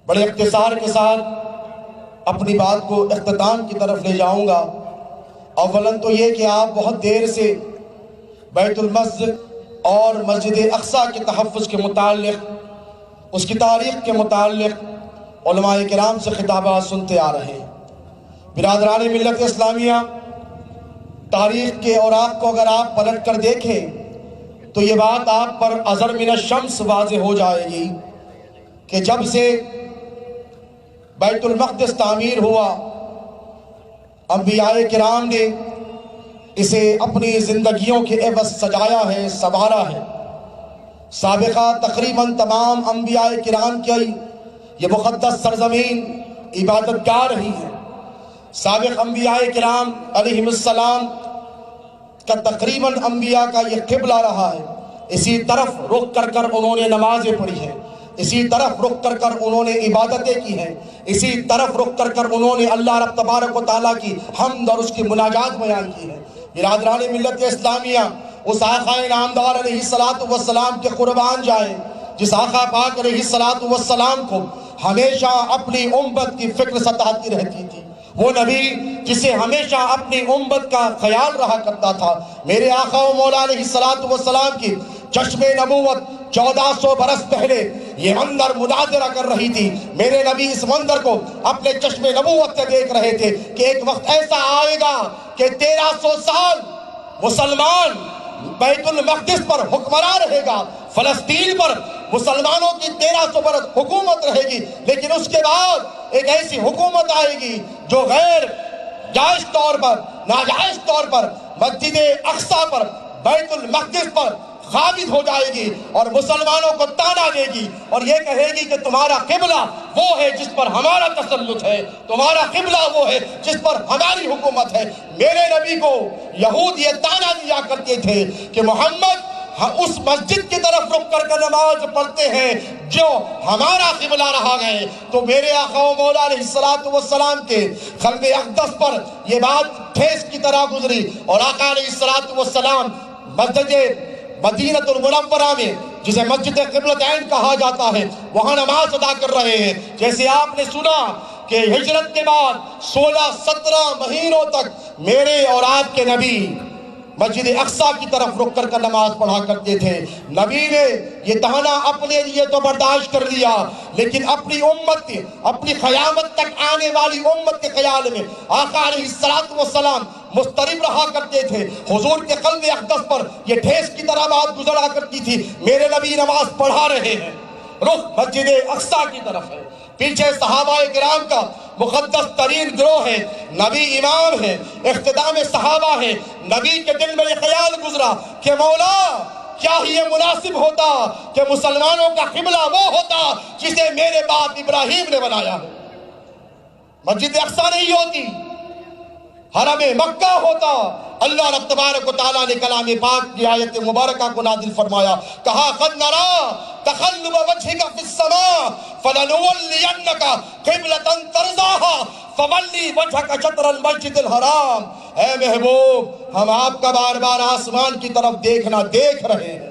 بڑے اختصار کے ساتھ اپنی بات کو اختتام کی طرف لے جاؤں گا۔ اولاً تو یہ کہ آپ بہت دیر سے بیت المسجد اور مسجد اقصیٰ کے تحفظ کے متعلق، اس کی تاریخ کے متعلق علماء کرام سے خطابات سنتے آ رہے ہیں۔ برادران ملت اسلامیہ، تاریخ کے اوراق کو اگر آپ پلٹ کر دیکھیں تو یہ بات آپ پر ازر من الشمس واضح ہو جائے گی کہ جب سے بیت المقدس تعمیر ہوا، انبیاء کرام نے اسے اپنی زندگیوں کے عوض سجایا ہے، سنوارا ہے۔ سابقہ تقریباً تمام انبیاء کرام کی یہ مقدس سرزمین عبادت گاہ رہی ہے۔ سابق انبیاء کرام علیہم السلام کا تقریباً انبیاء کا یہ قبلہ رہا ہے۔ اسی طرف رخ کر کر انہوں نے نمازیں پڑھی ہیں، اسی طرف رخ کر کر انہوں نے عبادتیں کی ہیں، اسی طرف رخ کر کر انہوں نے اللہ رب تبارک و تعالیٰ کی حمد اور اس کی مناجات بیان کی ہے۔ برادران ملت اسلامیہ، اس آقا انعامدار علیہ السلام کے قربان جائیں جس آقا پاک علیہ السلام کو ہمیشہ اپنی امت کی فکر ستاتی رہتی تھی، وہ نبی جسے ہمیشہ اپنی امت کا خیال رہا کرتا تھا۔ میرے آقا و مولا علیہ السلام کی چشم نبوت 1400 برس پہلے یہ منظر مناظرہ کر رہی تھی۔ میرے نبی اس منظر کو اپنے چشم نبوت سے دیکھ رہے تھے کہ ایک وقت ایسا آئے گا کہ 1300 سال مسلمان بیت المقدس پر حکمراں رہے گا، فلسطین پر مسلمانوں کی 1300 برس حکومت رہے گی، لیکن اس کے بعد ایک ایسی حکومت آئے گی جو غیر جائز طور پر، ناجائز طور پر مسجد اقصیٰ پر، بیت المقدس پر قابض ہو جائے گی اور مسلمانوں کو تانا دے گی اور یہ کہے گی کہ تمہارا قبلہ وہ ہے جس پر ہمارا تسلط ہے، تمہارا قبلہ وہ ہے جس پر ہماری حکومت ہے۔ میرے نبی کو یہود یہ تانا دیا کرتے تھے کہ محمد اس مسجد کی طرف رک کر نماز پڑھتے ہیں جو ہمارا قبلہ رہا گئے۔ تو میرے آقا و مولا علیہ السلام کے قلب اقدس پر یہ بات ٹھیس کی طرح گزری اور آقا علیہ السلام مسجد مدینہ المنورہ میں، جسے مسجد قبلتین کہا جاتا ہے، وہاں نماز ادا کر رہے ہیں۔ جیسے آپ نے سنا کہ ہجرت کے بعد 16-17 مہینوں تک میرے اور آپ کے نبی مسجد اقصیٰ کی طرف رک کر نماز پڑھا کرتے تھے۔ نبی نے یہ تانا اپنے لیے تو برداشت کر لیا، لیکن اپنی امت کی، اپنی قیامت تک آنے والی امت کے خیال میں آقا علیہ السلام مضطرب رہا کرتے تھے۔ حضور کے قلب اقدس پر یہ ٹھیس کی طرح بات گزرا کرتی تھی، میرے نبی نماز پڑھا رہے ہیں، رخ مسجد اقصیٰ کی طرف ہے، پیچھے صحابہ کرام کا مقدس ترین گروہ ہے، نبی امام ہے، اختتام صحابہ ہے۔ نبی کے دل میں یہ خیال گزرا کہ مولا کیا یہ مناسب ہوتا کہ مسلمانوں کا قبلہ وہ ہوتا جسے میرے باپ ابراہیم نے بنایا ہے، مسجد اقصیٰ نہیں ہوتی، حرم مکہ ہوتا۔ اللہ رب تبارک و تعالیٰ نے کلام پاک کی آیت مبارکہ کو نازل فرمایا، کہا قد نرا تقلب وجهك في السماء فلنولينك قبلة ترضاها فولی وجهك شطر المسجد الحرام۔ اے محبوب، ہم آپ کا بار بار آسمان کی طرف دیکھنا دیکھ رہے ہیں،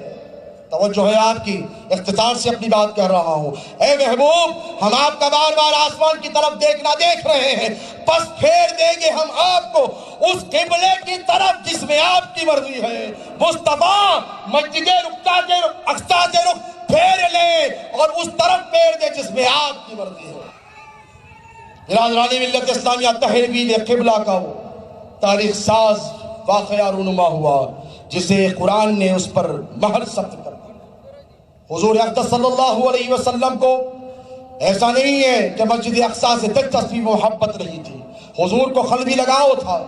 توجہ ہے آپ کی، اختصار سے اپنی بات کہہ رہا ہوں۔ اے محبوب، ہم آپ کا بار بار آسمان کی طرف دیکھنا دیکھ رہے ہیں، پس پھیر دیں گے ہم آپ کو اس قبلے کی طرف جس میں آپ کی مرضی ہے۔ مصطفیٰ مسجد اقصیٰ سے رخ پھیر لیں اور اس طرف پھیر دیں جس میں آپ کی مرضی ہے۔ برادران ملت اسلامیہ، تحویل قبلہ کا وہ تاریخ ساز واقعہ رونما ہوا جسے قرآن نے اس پر مہر ثبت کر دی۔ حضور اقدس صلی اللہ علیہ وسلم کو ایسا نہیں ہے کہ مسجد اقصیٰ سے دلچسپی محبت نہیں تھی، حضور کو قلبی لگاؤ تھا۔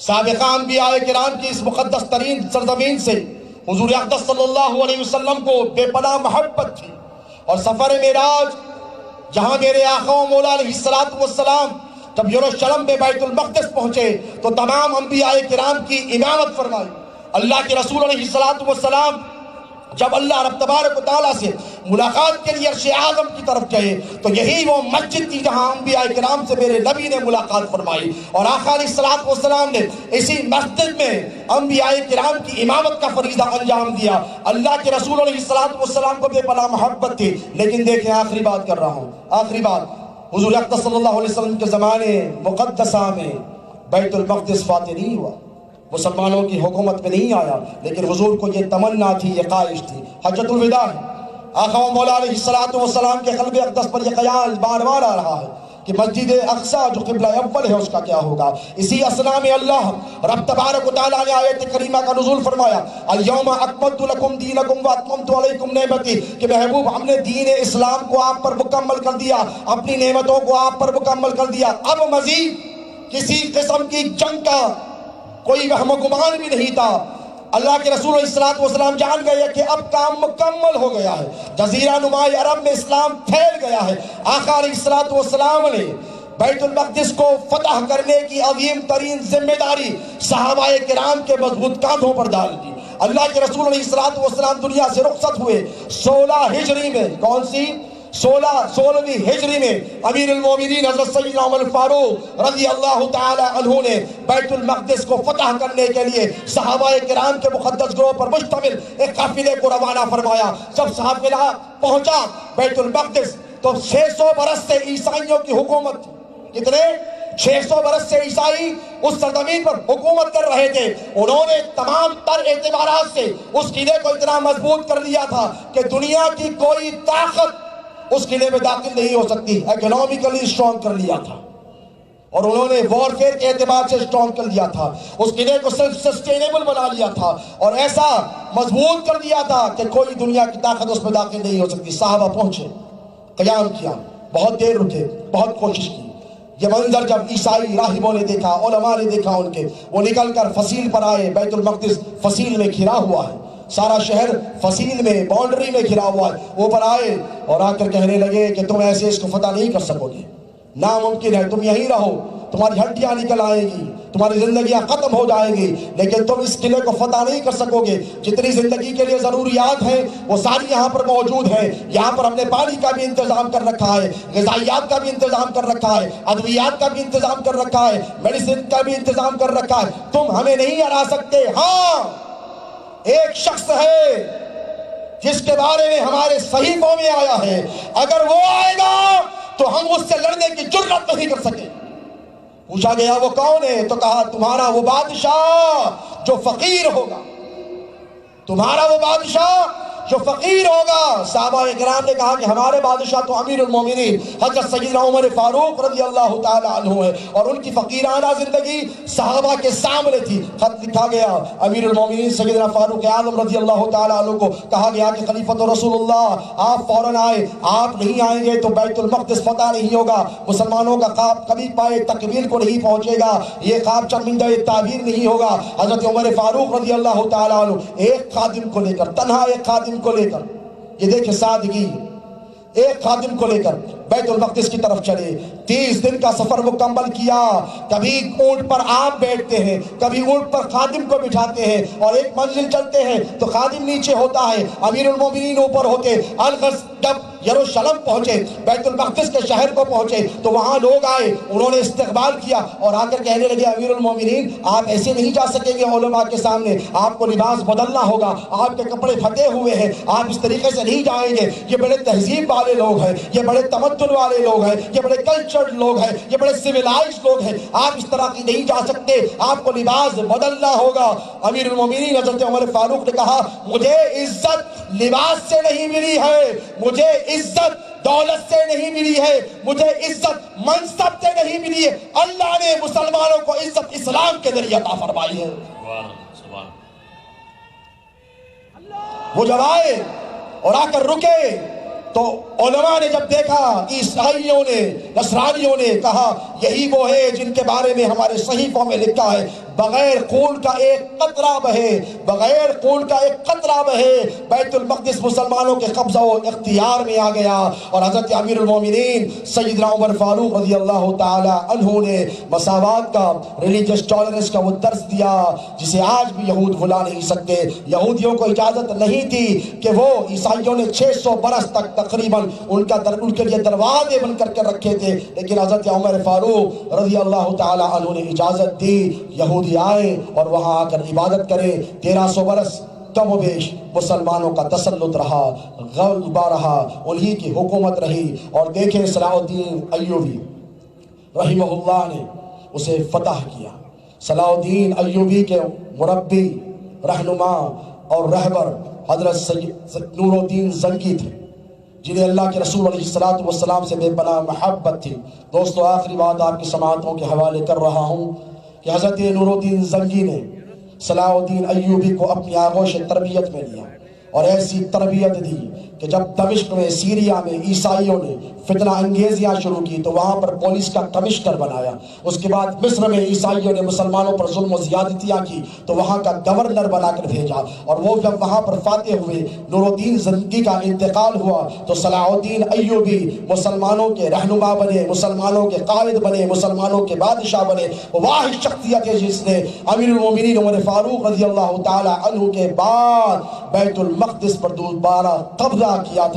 سابقہ انبیاء کرام کی اس مقدس ترین سرزمین سے حضور اقدس صلی اللہ علیہ وسلم کو بے پناہ محبت تھی، اور سفر معراج جہاں میرے آقا و مولا علیہ السلام جب یروشلم میں بیت المقدس پہنچے تو تمام انبیاء کرام کی امامت فرمائی۔ اللہ کے رسول علیہ السلام جب اللہ رب تبارک و تعالیٰ سے ملاقات کے لیے عرش اعظم کی طرف گئے تو یہی وہ مسجد تھی جہاں انبیاء کرام سے میرے نبی نے ملاقات فرمائی، اور آقا علیہ الصلوۃ والسلام نے اسی مسجد میں انبیاء کرام کی امامت کا فریضہ انجام دیا۔ اللہ کے رسول علیہ الصلوۃ والسلام کو بے پناہ محبت تھی، لیکن دیکھیں آخری بات کر رہا ہوں، آخری بات، حضور اقدس صلی اللہ علیہ وسلم کے زمانے مقدسہ میں بیت المقدس فاتح نہیں ہوا، مسلمانوں کی حکومت میں نہیں آیا، لیکن حضور کو یہ تمنا تھی، یہ خواہش تھی۔ حجۃ الوداع آقا و مولا علیہ الصلوۃ والسلام کے قلب اقدس پر یہ خیال بار بار آ رہا ہے کہ مسجد اقصی جو قبلہ اول ہے اس کا کیا ہوگا۔ اسی اثناء میں اللہ رب تبارک و تعالیٰ نے آیت کریمہ کا نزول فرمایا، الیوم اکملت لکم دینکم واتممت علیکم نعمتی، کہ محبوب ہم نے دین اسلام کو آپ پر مکمل کر دیا، اپنی نعمتوں کو آپ پر مکمل کر دیا۔ اب مزید کسی قسم کی جنگ کا کوئی وہم و گمان بھی نہیں تھا۔ اللہ کے رسول علیہ الصلوۃ والسلام جان گئے کہ اب کام مکمل ہو گیا ہے، جزیرہ نمائی عرب میں اسلام پھیل گیا ہے۔ آقا علیہ الصلوۃ والسلام نے بیت المقدس کو فتح کرنے کی عظیم ترین ذمہ داری صحابہ کرام کے مضبوط کاندھوں پر ڈال دی۔ اللہ کے رسول علیہ الصلوۃ والسلام دنیا سے رخصت ہوئے 16 ہجری میں، کون سی 16ویں ہجری میں امیر المومنین حضرت سیدنا عمر فاروق رضی اللہ تعالی عنہ نے بیت المقدس کو فتح کرنے کے لیے صحابہ کرام کے مقدس گروہ پر مشتمل ایک قافلے کو روانہ فرمایا۔ جب قافلہ پہنچا بیت المقدس تو 600 برس سے عیسائیوں کی حکومت تھی۔ کتنے؟ 600 برس سے عیسائی اس سرزمین پر حکومت کر رہے تھے۔ انہوں نے تمام تر اعتبارات سے اس قلعے کو اتنا مضبوط کر دیا تھا کہ دنیا کی کوئی طاقت اس قلعے میں داخل نہیں ہو سکتی، اکنامکلی اسٹرانگ کر لیا تھا، اور انہوں نے وارفیئر کے اعتبار سے اسٹرانگ کر لیا تھا، اس قلعے کو سیلف سسٹینیبل بنا لیا تھا، اور ایسا مضبوط کر دیا تھا کہ کوئی دنیا کی طاقت اس میں داخل نہیں ہو سکتی۔ صحابہ پہنچے، قیام کیا، بہت دیر رکے، بہت کوشش کی۔ یہ منظر جب عیسائی راہبوں نے دیکھا، علماء نے دیکھا ان کے، وہ نکل کر فصیل پر آئے۔ بیت المقدس فصیل میں گھرا ہوا ہے، سارا شہر فصیل میں، باؤنڈری میں گھرا ہوا ہے۔ اوپر آئے اور آ کر کہنے لگے کہ تم ایسے اس کو فتح نہیں کر سکو گے، ناممکن ہے، تم یہیں رہو، تمہاری ہڈیاں نکل آئیں گی، تمہاری زندگیاں ختم ہو جائیں گی، لیکن تم اس قلعے کو فتح نہیں کر سکو گے۔ جتنی زندگی کے لیے ضروریات ہیں وہ ساری یہاں پر موجود ہیں۔ یہاں پر ہم نے پانی کا بھی انتظام کر رکھا ہے، غذائیات کا بھی انتظام کر رکھا ہے، ادویات کا بھی انتظام کر رکھا ہے، میڈیسن کا بھی انتظام کر رکھا ہے، تم ہمیں نہیں ہرا سکتے۔ ہاں، ایک شخص ہے جس کے بارے میں ہمارے صحیفوں میں آیا ہے، اگر وہ آئے گا تو ہم اس سے لڑنے کی جرات نہیں کر سکے۔ پوچھا گیا وہ کون ہے؟ تو کہا تمہارا وہ بادشاہ جو فقیر ہوگا، تمہارا وہ بادشاہ جو فقیر ہوگا۔ صحابہ کرام نے کہا کہ ہمارے بادشاہ تو امیر المومنین حضرت سیدنا عمر فاروق رضی اللہ تعالی عنہ ہے، اور ان کی فقیرانہ زندگی صحابہ کے سامنے تھی۔ خط لکھا گیا امیر المومنین سیدنا فاروق اعظم رضی اللہ تعالی عنہ کو کہا گیا کہ خلیفۃ رسول اللہ آپ فوراً آئے، آپ نہیں آئیں گے تو بیت المقدس فتح نہیں ہوگا، مسلمانوں کا خواب کبھی پائے تکمیل کو نہیں پہنچے گا، یہ خواب شرمندہ تعبیر نہیں ہوگا۔ حضرت عمر فاروق رضی اللہ تعالی عنہ ایک خادم کو لے کر، تنہا ایک خادم کو لے کر، یہ دیکھیں سادگی، ایک خادم کو لے کر بیت المقدس کی طرف چلے۔ 30 دن کا سفر مکمل کیا۔ کبھی اونٹ پر آپ بیٹھتے ہیں، کبھی اونٹ پر خادم کو بٹھاتے ہیں، اور ایک منزل چلتے ہیں تو خادم نیچے ہوتا ہے، امیر المومنین اوپر ہوتے۔ الغرض جب یروشلم پہنچے، بیت المقدس کے شہر کو پہنچے تو وہاں لوگ آئے، انہوں نے استقبال کیا اور آ کر کہنے لگے امیر المومنین آپ ایسے نہیں جا سکیں گے علماء کے سامنے، آپ کو لباس بدلنا ہوگا، آپ کے کپڑے پھٹے ہوئے ہیں، آپ اس طریقے سے نہیں جائیں گے، یہ بڑے تہذیب والے لوگ ہیں، یہ بڑے تمدن والے لوگ ہیں، یہ بڑے کلچرڈ لوگ ہیں، یہ بڑے سویلائزڈ لوگ ہیں، آپ اس طرح کی نہیں جا سکتے، آپ کو لباس بدلنا ہوگا۔ امیر المومنین حضرت عمر فاروق نے کہا مجھے عزت لباس سے نہیں ملی ہے، مجھے عزت دولت سے نہیں ملی ہے، مجھے عزت منصب سے نہیں ملی ہے، اللہ نے مسلمانوں کو عزت اسلام کے ذریعے عطا فرمائی ہے۔ وہ جب آئے اور آ کر رکے تو علماء نے جب دیکھا، عیسائیوں نے، نصرانیوں نے کہا یہی وہ ہے جن کے بارے میں ہمارے صحیفوں میں لکھا ہے بغیر خون کا ایک قطرہ بہے، بغیر خون کا ایک قطرہ بہے، بیت المقدس مسلمانوں کے قبضہ و اختیار میں آ گیا۔ اور حضرت امیر المومنین سیدنا عمر فاروق رضی اللہ تعالی عنہ نے مساوات کا، ریلیجس ٹالرنس کا وہ درس دیا جسے آج بھی یہود بھلا نہیں سکتے۔ یہودیوں کو اجازت نہیں تھی کہ وہ، عیسائیوں نے 600 برس تک تقریباً ان کے لیے دروازے بن کر کے رکھے تھے، لیکن حضرت عمر فاروق رضی اللہ تعالی عنہ نے اجازت دی، یہودی آئے اور وہاں آ کر عبادت کرے۔ 1300 برس کم و بیش مسلمانوں کا تسلط رہا، غلبہ رہا، انہی کی حکومت رہی۔ اور دیکھیں صلاح الدین ایوبی رحمہ اللہ نے اسے فتح کیا۔ صلاح الدین ایوبی کے مربی، رہنما اور رہبر حضرت نور الدین زنگی تھے، جنہیں اللہ کے رسول علیہ السلام سے بے پناہ محبت تھی۔ دوستو، آخری بات آپ کی سماعتوں کے حوالے کر رہا ہوں کہ حضرت نور الدین زنگی نے صلاح الدین ایوبی کو اپنی آغوش تربیت میں لیا اور ایسی تربیت دی کہ جب دمشق میں، سیریا میں عیسائیوں نے فتنہ انگیزیاں شروع کی تو وہاں پر پولیس کا کمشنر بنایا۔ اس کے بعد مصر میں عیسائیوں نے مسلمانوں پر ظلم و زیادتیاں کی تو وہاں کا گورنر بنا کر بھیجا، اور وہ جب وہاں پر فاتح ہوئے، نور الدین زنگی کا انتقال ہوا تو صلاح الدین ایوبی مسلمانوں کے رہنما بنے، مسلمانوں کے قائد بنے، مسلمانوں کے بادشاہ بنے۔ وہ واحد شخصیت ہے جس نے امیر المومنین عمر فاروق رضی اللہ تعالی عنہ کے بعد بیت المقدس پر دوبارہ قبضہ کیا تھا۔